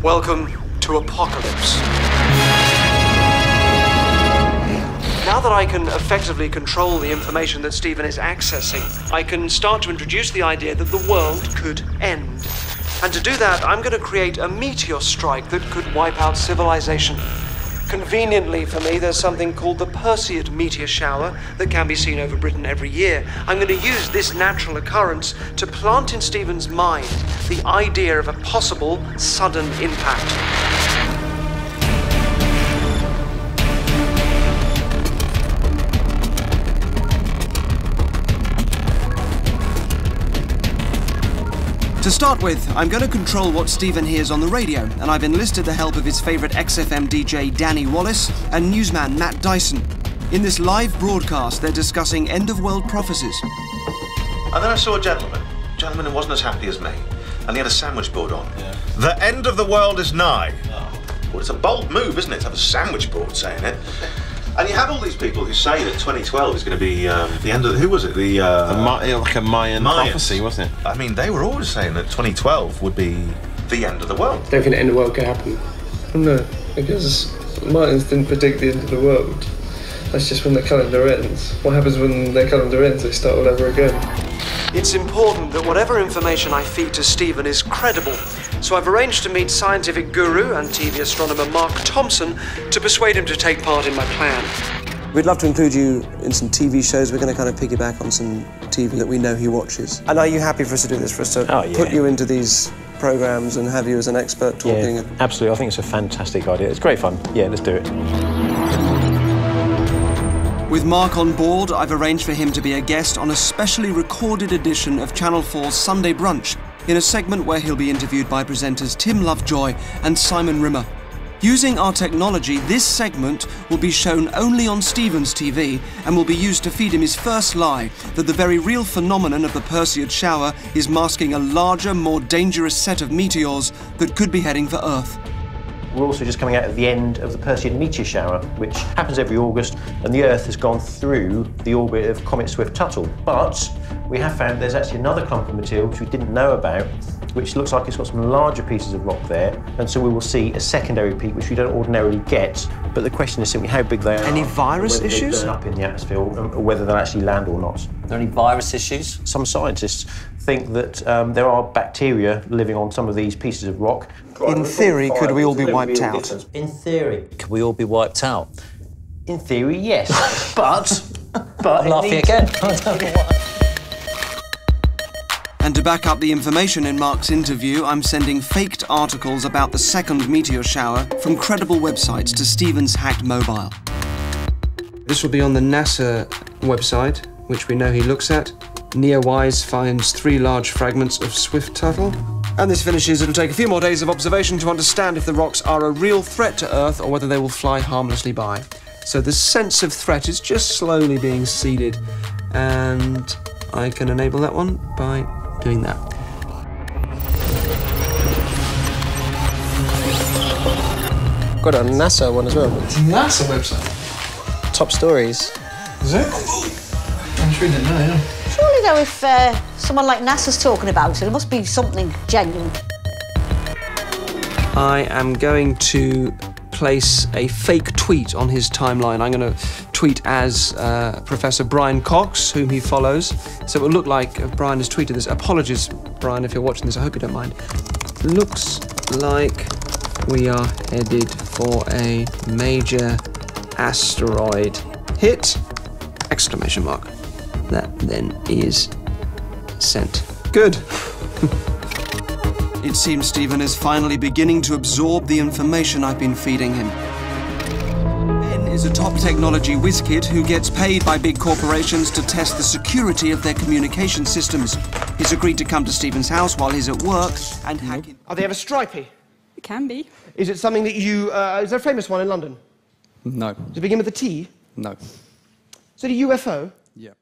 Welcome to Apocalypse. Now that I can effectively control the information that Stephen is accessing, I can start to introduce the idea that the world could end. And to do that, I'm going to create a meteor strike that could wipe out civilization. Conveniently for me, there's something called the Perseid meteor shower that can be seen over Britain every year. I'm going to use this natural occurrence to plant in Stephen's mind the idea of a possible sudden impact. To start with, I'm going to control what Stephen hears on the radio, and I've enlisted the help of his favourite XFM DJ Danny Wallace and newsman Matt Dyson. In this live broadcast, they're discussing end-of-world prophecies. And then I saw a gentleman who wasn't as happy as me, and he had a sandwich board on. Yeah. The end of the world is nigh. Oh. Well, it's a bold move, isn't it, to have a sandwich board saying it? And you have all these people who say that 2012 is going to be the end of who was it? Like a Mayan prophecy, wasn't it? I mean, they were always saying that 2012 would be the end of the world. I don't think the end of the world could happen. No, because Mayans didn't predict the end of the world. That's just when the calendar ends. What happens when their calendar ends? They start all over again. It's important that whatever information I feed to Stephen is credible, so I've arranged to meet scientific guru and TV astronomer Mark Thompson to persuade him to take part in my plan. We'd love to include you in some TV shows. We're going to kind of piggyback on some TV that we know he watches. And are you happy for us to do this, for us to put you into these programmes and have you as an expert talking? Yeah, absolutely. I think it's a fantastic idea. It's great fun. Yeah, let's do it. With Mark on board, I've arranged for him to be a guest on a specially recorded edition of Channel 4's Sunday Brunch, in a segment where he'll be interviewed by presenters Tim Lovejoy and Simon Rimmer. Using our technology, this segment will be shown only on Stephen's TV and will be used to feed him his first lie, that the very real phenomenon of the Perseid shower is masking a larger, more dangerous set of meteors that could be heading for Earth. We're also just coming out of the end of the Perseid meteor shower, which happens every August, and the Earth has gone through the orbit of Comet Swift-Tuttle. But we have found there's actually another clump of material which we didn't know about, which looks like it's got some larger pieces of rock there, and so we will see a secondary peak, which we don't ordinarily get. But the question is simply how big they are. Any virus issues? They burn up in the atmosphere, or whether they'll actually land or not. Are there any virus issues? Some scientists think that there are bacteria living on some of these pieces of rock. In theory, could we all be wiped out? In theory, could we all be wiped out? In theory, yes. but I'm laughing again. And to back up the information in Mark's interview, I'm sending faked articles about the second meteor shower from credible websites to Stephen's hacked mobile. This will be on the NASA website, which we know he looks at. Neowise finds 3 large fragments of Swift-Tuttle. And this finishes, it'll take a few more days of observation to understand if the rocks are a real threat to Earth or whether they will fly harmlessly by. So the sense of threat is just slowly being seeded, and I can enable that one by doing that. Got a NASA one as well. NASA website. Top stories. Is it? I'm just reading it now, yeah. Surely though, if someone like NASA's talking about it, it must be something genuine. I am going to place a fake tweet on his timeline. I'm going to tweet as Professor Brian Cox, whom he follows. So it will look like Brian has tweeted this. Apologies, Brian, if you're watching this. I hope you don't mind. Looks like we are headed for a major asteroid hit! Exclamation mark. That then is sent. Good. It seems Stephen is finally beginning to absorb the information I've been feeding him. Ben is a top technology whiz-kid who gets paid by big corporations to test the security of their communication systems. He's agreed to come to Stephen's house while he's at work and hack in. Are they ever stripy? It can be. Is it something that you... is there a famous one in London? No. Does it begin with a T? No. Is it a UFO? Yeah.